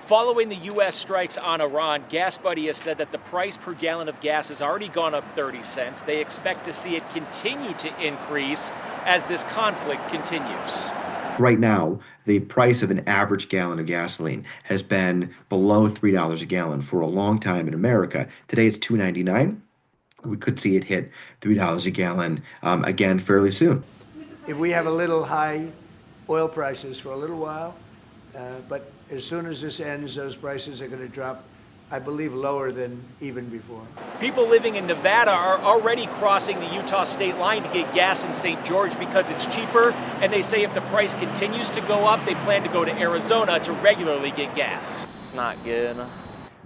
Following the U.S. strikes on Iran, Gas Buddy has said that the price per gallon of gas has already gone up 30 cents. They expect to see it continue to increase as this conflict continues. Right now, the price of an average gallon of gasoline has been below $3 a gallon for a long time in America. Today it's $2.99. We could see it hit $3 a gallon again fairly soon. If we have a little high oil prices for a little while, but as soon as this ends, those prices are going to drop, I believe, lower than even before. People living in Nevada are already crossing the Utah state line to get gas in St. George because it's cheaper, and they say if the price continues to go up, they plan to go to Arizona to regularly get gas. It's not good.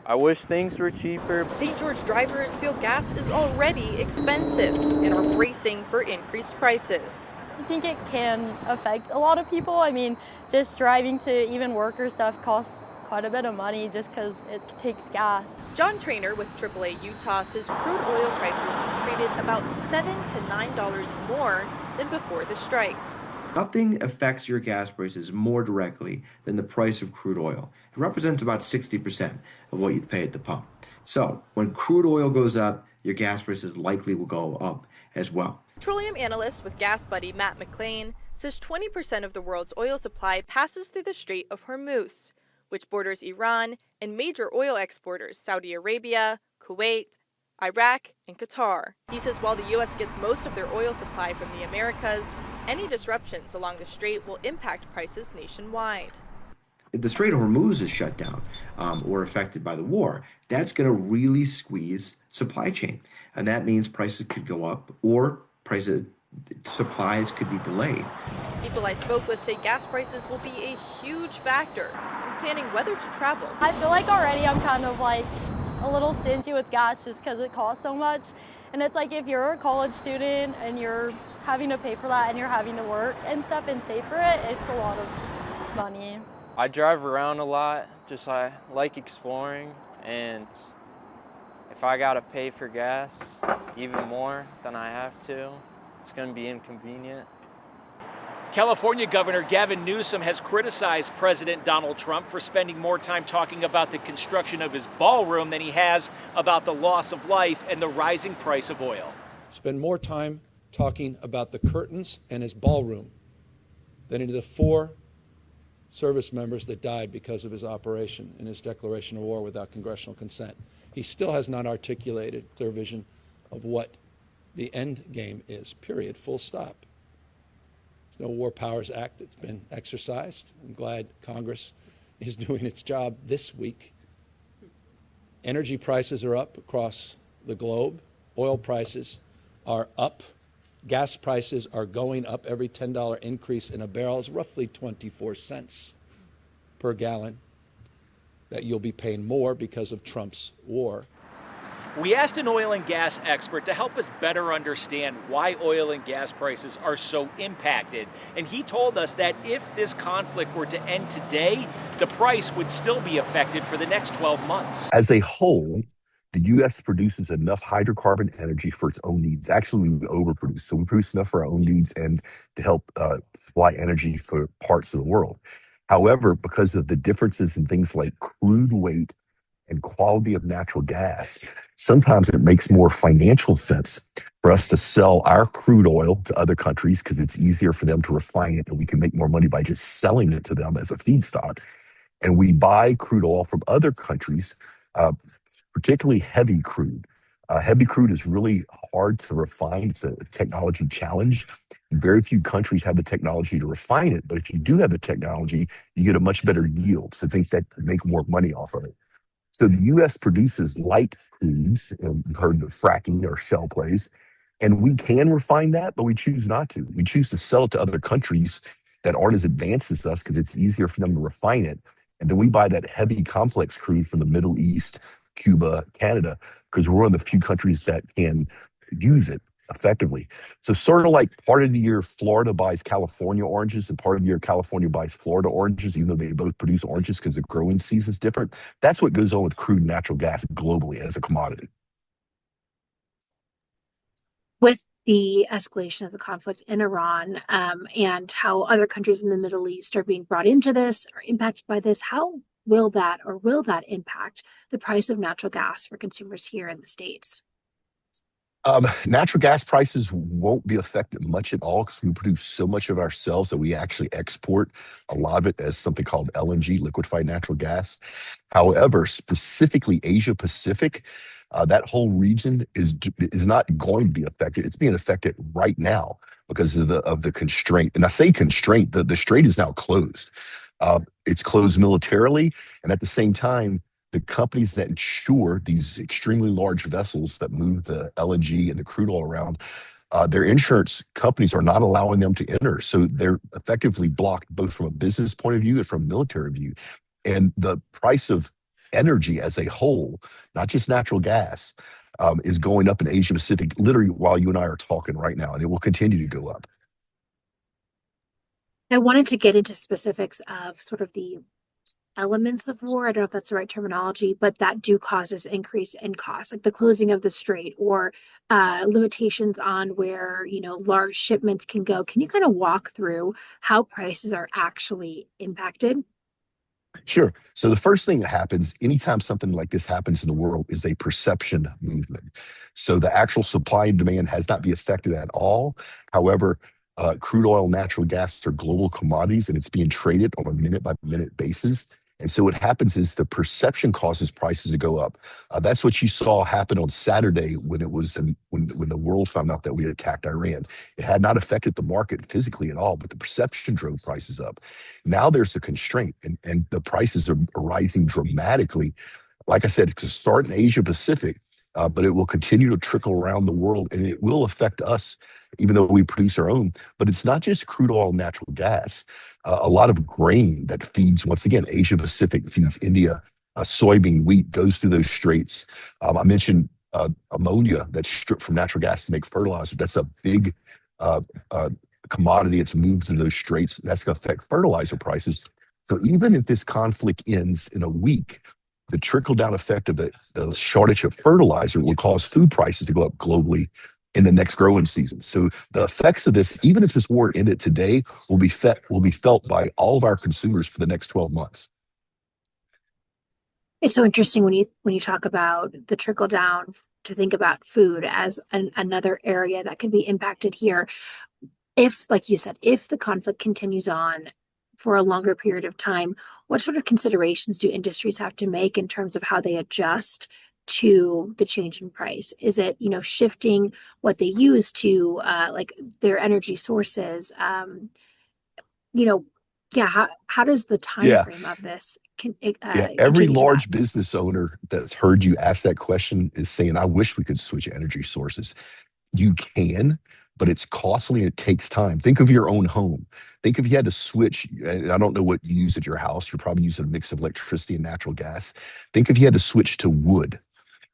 I wish things were cheaper. St. George drivers feel gas is already expensive and are bracing for increased prices. I think it can affect a lot of people. I mean, just driving to even work or stuff costs quite a bit of money just because it takes gas. John Trainer with AAA Utah says crude oil prices have traded about $7 to $9 more than before the strikes. Nothing affects your gas prices more directly than the price of crude oil. It represents about 60% of what you pay at the pump. So when crude oil goes up, your gas prices likely will go up as well. Petroleum analyst with Gas Buddy Matt McLean says 20% of the world's oil supply passes through the Strait of Hormuz, which borders Iran and major oil exporters Saudi Arabia, Kuwait, Iraq, and Qatar. He says while the U.S. gets most of their oil supply from the Americas, any disruptions along the strait will impact prices nationwide. If the Strait of Hormuz is shut down or affected by the war, that's going to really squeeze supply chain. And that means prices could go up or supplies could be delayed. People I spoke with say gas prices will be a huge factor in planning whether to travel. I feel like already I'm kind of like a little stingy with gas just because it costs so much. And it's like if you're a college student and you're having to pay for that and you're having to work and stuff and save for it, it's a lot of money. I drive around a lot, I like exploring, and if I gotta pay for gas even more than I have to, it's gonna be inconvenient. California Governor Gavin Newsom has criticized President Donald Trump for spending more time talking about the construction of his ballroom than he has about the loss of life and the rising price of oil. Spend more time talking about the curtains and his ballroom than into the 4 service members that died because of his operation in his declaration of war without congressional consent. He still has not articulated clear vision of what the end game is, period, full stop. There's no War Powers Act that's been exercised. I'm glad Congress is doing its job this week. Energy prices are up across the globe. Oil prices are up. Gas prices are going up. Every $10 increase in a barrel is roughly 24 cents per gallon that you'll be paying more because of Trump's war. We asked an oil and gas expert to help us better understand why oil and gas prices are so impacted. And he told us that if this conflict were to end today, the price would still be affected for the next 12 months. As a whole, the U.S. produces enough hydrocarbon energy for its own needs. Actually, we overproduce. So we produce enough for our own needs and to help supply energy for parts of the world. However, because of the differences in things like crude weight and quality of natural gas, sometimes it makes more financial sense for us to sell our crude oil to other countries because it's easier for them to refine it and we can make more money by just selling it to them as a feedstock. And we buy crude oil from other countries, particularly heavy crude. Heavy crude is really hard to refine. It's a technology challenge. Very few countries have the technology to refine it, but if you do have the technology, you get a much better yield. So think that make more money off of it. So the U.S. produces light crudes, and you've heard of fracking or shale plays, and we can refine that, but we choose not to. We choose to sell it to other countries that aren't as advanced as us because it's easier for them to refine it. And then we buy that heavy complex crude from the Middle East, Cuba, Canada, because we're one of the few countries that can use it effectively. So sort of like part of the year Florida buys California oranges and part of the year California buys Florida oranges, even though they both produce oranges because the growing season is different. That's what goes on with crude and natural gas globally as a commodity. With the escalation of the conflict in Iran and how other countries in the Middle East are being brought into this or impacted by this, how will that impact the price of natural gas for consumers here in the States? Natural gas prices won't be affected much at all because we produce so much of ourselves that we actually export a lot of it as something called LNG, liquefied natural gas. However, specifically Asia Pacific, that whole region is not going to be affected. It's being affected right now because of the constraint. And I say constraint, the strait is now closed. It's closed militarily, and at the same time, the companies that insure these extremely large vessels that move the LNG and the crude oil around, their insurance companies are not allowing them to enter. So they're effectively blocked both from a business point of view and from a military view. And the price of energy as a whole, not just natural gas, is going up in Asia Pacific, literally while you and I are talking right now, and it will continue to go up. I wanted to get into specifics of sort of the elements of war. I don't know if that's the right terminology, but that do cause this increase in cost, like the closing of the strait or limitations on where, large shipments can go. Can you kind of walk through how prices are actually impacted? Sure. So the first thing that happens anytime something like this happens in the world is a perception movement. So the actual supply and demand has not been affected at all. However, crude oil, natural gas are global commodities, and it's being traded on a minute by minute basis. And so what happens is the perception causes prices to go up. That's what you saw happen on Saturday when it was when the world found out that we had attacked Iran. It had not affected the market physically at all, but the perception drove prices up. Now there's a constraint, and the prices are rising dramatically. Like I said, it's a start in Asia Pacific, but it will continue to trickle around the world, and it will affect us, even though we produce our own. But it's not just crude oil and natural gas. A lot of grain that feeds, once again, Asia Pacific feeds India. Soybean, wheat goes through those straits. I mentioned ammonia that's stripped from natural gas to make fertilizer. That's a big commodity. It's moved through those straits. That's going to affect fertilizer prices. So even if this conflict ends in a week, the trickle-down effect of the shortage of fertilizer will cause food prices to go up globally in the next growing season. So the effects of this, even if this war ended today, will be felt by all of our consumers for the next 12 months. It's so interesting when you talk about the trickle down to think about food as another area that can be impacted here. If, like you said, if the conflict continues on for a longer period of time, what sort of considerations do industries have to make in terms of how they adjust to the change in price? Is it, shifting what they use to like their energy sources? How does the time frame of this Every contribute to that? large business owner that's heard you ask that question is saying, I wish we could switch energy sources. You can, but it's costly and it takes time. Think of your own home. Think if you had to switch, and I don't know what you use at your house, you're probably using a mix of electricity and natural gas. Think if you had to switch to wood.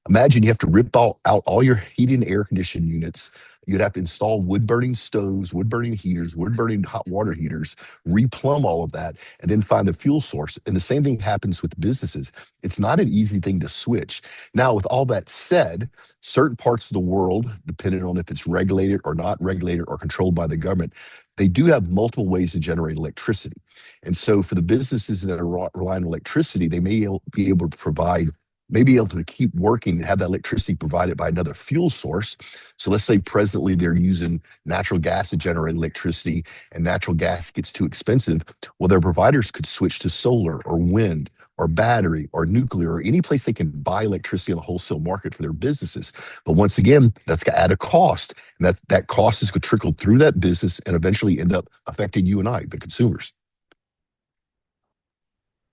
Imagine you have to rip out all your heating and air conditioning units. You'd have to install wood-burning stoves, wood-burning heaters, wood-burning hot water heaters, replumb all of that, and then find the fuel source. And the same thing happens with businesses. It's not an easy thing to switch. Now, with all that said, certain parts of the world, depending on if it's regulated or not regulated or controlled by the government, they do have multiple ways to generate electricity. And so for the businesses that are relying on electricity, they may be able to provide maybe able to keep working and have that electricity provided by another fuel source. So let's say presently they're using natural gas to generate electricity and natural gas gets too expensive. Well, their providers could switch to solar or wind or battery or nuclear or any place they can buy electricity on the wholesale market for their businesses. But once again, that's going to add a cost. And that cost is going to trickle through that business and eventually end up affecting you and I, the consumers.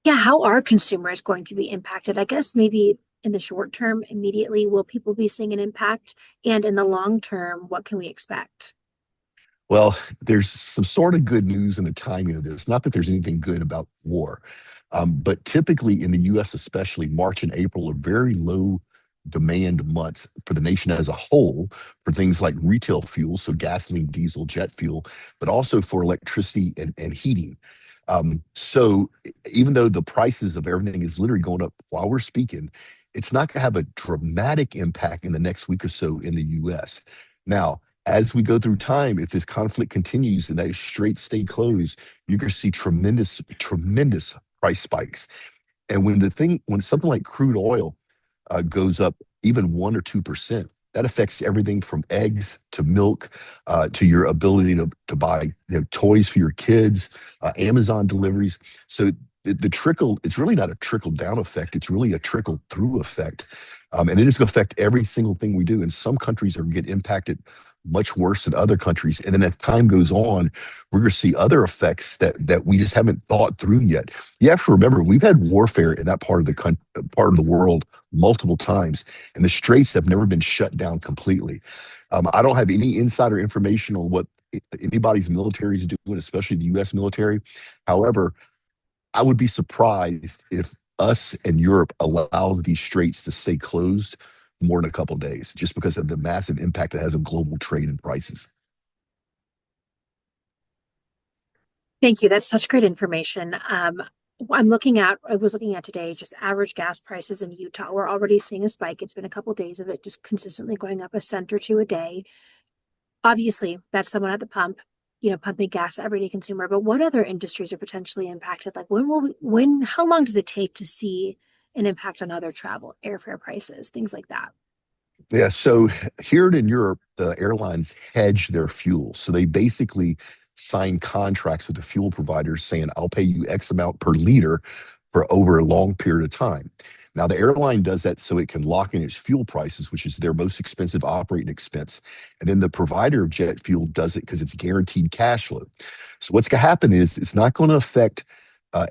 Yeah, how are consumers going to be impacted? I guess maybe in the short term, immediately, will people be seeing an impact? And in the long term, what can we expect? Well, there's some sort of good news in the timing of this. Not that there's anything good about war, but typically in the US, especially March and April are very low demand months for the nation as a whole for things like retail fuel, so gasoline, diesel, jet fuel, but also for electricity and heating. So even though the prices of everything is literally going up while we're speaking, it's not going to have a dramatic impact in the next week or so in the US. Now, as we go through time, if this conflict continues and that straits stay closed, you're going to see tremendous price spikes. And when something like crude oil goes up even 1 or 2%, that affects everything from eggs to milk to your ability to buy toys for your kids, Amazon deliveries. So the trickle, it's really not a trickle down effect. It's really a trickle through effect. And it is going to affect every single thing we do. And some countries are going to get impacted much worse than other countries. And then as time goes on, we're going to see other effects that we just haven't thought through yet. You have to remember, we've had warfare in that part of the world multiple times, and the straits have never been shut down completely. I don't have any insider information on what anybody's military is doing, especially the U.S. military. However, I would be surprised if us and Europe allow these straits to stay closed more than a couple of days, just because of the massive impact it has on global trade and prices. Thank you. That's such great information. I was looking at today, just average gas prices in Utah. We're already seeing a spike. It's been a couple of days of it just consistently going up a cent or two a day. Obviously, that's someone at the pump, pumping gas, everyday consumer. But what other industries are potentially impacted? Like how long does it take to see an impact on other travel, airfare prices, things like that? Yeah, so here in Europe, the airlines hedge their fuel. So they basically sign contracts with the fuel providers saying, I'll pay you X amount per liter for over a long period of time. Now, the airline does that so it can lock in its fuel prices, which is their most expensive operating expense. And then the provider of jet fuel does it because it's guaranteed cash flow. So what's going to happen is it's not going to affect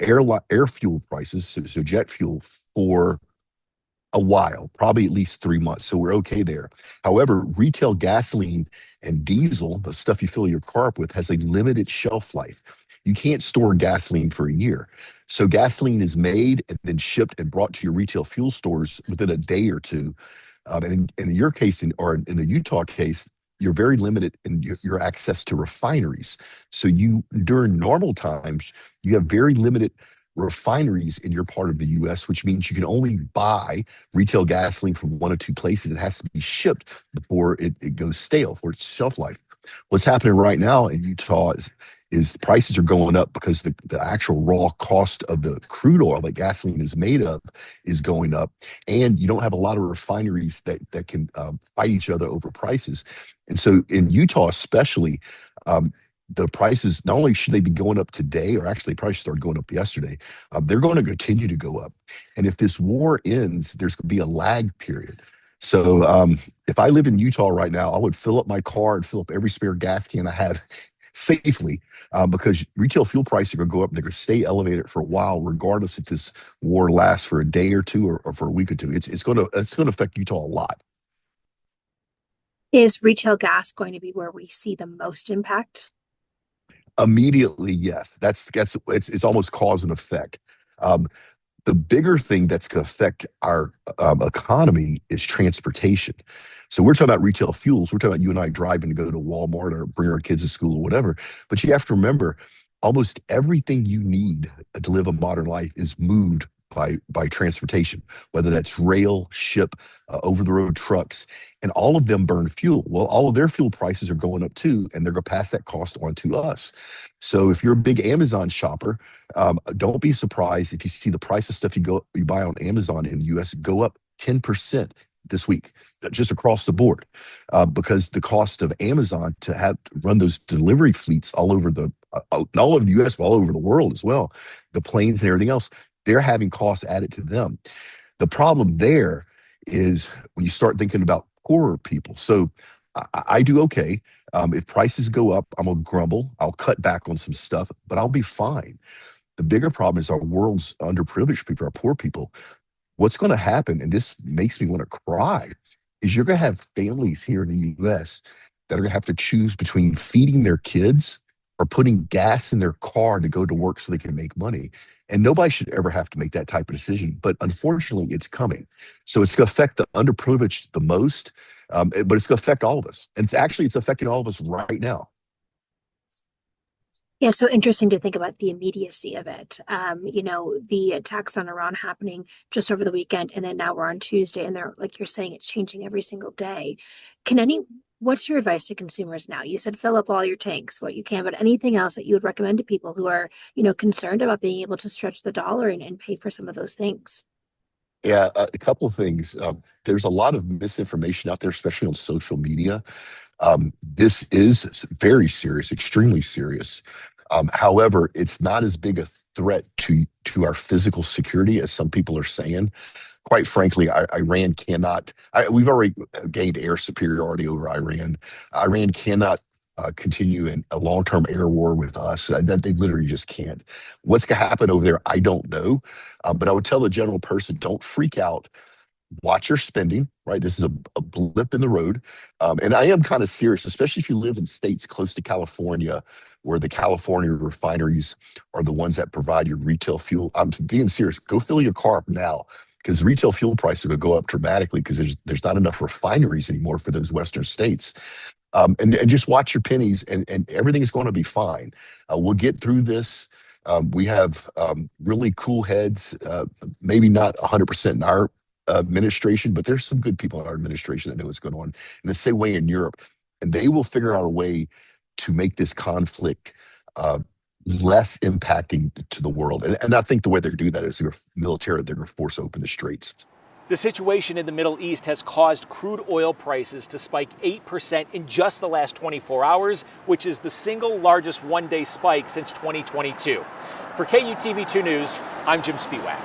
air fuel prices, so jet fuel, for a while, probably at least 3 months. So we're okay there. However, retail gasoline and diesel, the stuff you fill your car up with, has a limited shelf life. You can't store gasoline for a year. So gasoline is made and then shipped and brought to your retail fuel stores within a day or two. And in your case, or in the Utah case, you're very limited in your access to refineries. So during normal times, you have very limited refineries in your part of the US, which means you can only buy retail gasoline from one or two places. It has to be shipped before it goes stale for its shelf life. What's happening right now in Utah is prices are going up because the actual raw cost of the crude oil that gasoline is made of is going up. And you don't have a lot of refineries that can fight each other over prices. And so in Utah, especially, the prices, not only should they be going up today, or actually probably started going up yesterday, they're going to continue to go up. And if this war ends, there's going to be a lag period. So if I live in Utah right now, I would fill up my car and fill up every spare gas can I have safely, because retail fuel prices are going to go up. They're going to stay elevated for a while, regardless if this war lasts for a day or two or for a week or two. It's going to affect Utah a lot. Is retail gas going to be where we see the most impact? Immediately, yes. It's almost cause and effect. The bigger thing that's going to affect our economy is transportation. So we're talking about retail fuels. We're talking about you and I driving to go to Walmart or bring our kids to school or whatever. But you have to remember, almost everything you need to live a modern life is moved by transportation, whether that's rail, ship, over-the-road trucks, and all of them burn fuel. Well, all of their fuel prices are going up too, and they're going to pass that cost on to us. So if you're a big Amazon shopper, don't be surprised if you see the price of stuff you buy on Amazon in the U.S. go up 10% this week, just across the board, because the cost of Amazon to run those delivery fleets all over not all over the U.S., but all over the world as well, the planes and everything else, they're having costs added to them. The problem there is when you start thinking about poorer people. So I do okay. If prices go up, I'm gonna grumble. I'll cut back on some stuff, but I'll be fine. The bigger problem is our world's underprivileged people, our poor people. What's going to happen, and this makes me want to cry, is you're going to have families here in the US that are going to have to choose between feeding their kids or putting gas in their car to go to work so they can make money. And nobody should ever have to make that type of decision. But unfortunately, it's coming. So it's going to affect the underprivileged the most, but it's going to affect all of us. And it's affecting all of us right now. Yeah, so interesting to think about the immediacy of it. The attacks on Iran happening just over the weekend, and then now we're on Tuesday, and they're, like you're saying, it's changing every single day. Can any What's your advice to consumers now? You said fill up all your tanks, what you can, but anything else that you would recommend to people who are, concerned about being able to stretch the dollar and pay for some of those things? Yeah, a couple of things. There's a lot of misinformation out there, especially on social media. This is very serious, extremely serious. However, it's not as big a threat to our physical security as some people are saying. Quite frankly, Iran cannot. We've already gained air superiority over Iran. Iran cannot continue in a long-term air war with us. That they literally just can't. What's going to happen over there, I don't know. But I would tell the general person, don't freak out. Watch your spending, right? This is a blip in the road. And I am kind of serious, especially if you live in states close to California, where the California refineries are the ones that provide your retail fuel. I'm being serious. Go fill your car up now, because retail fuel prices will go up dramatically because there's not enough refineries anymore for those Western states. And just watch your pennies, and everything is going to be fine. We'll get through this. We have really cool heads, maybe not 100% in our administration, but there's some good people in our administration that know what's going on. And the same way in Europe, and they will figure out a way to make this conflict less impacting to the world. And I think the way they do that is they're military, they're going to force open the straits. The situation in the Middle East has caused crude oil prices to spike 8% in just the last 24 hours, which is the single largest one-day spike since 2022. For KUTV 2 News, I'm Jim Spiewak.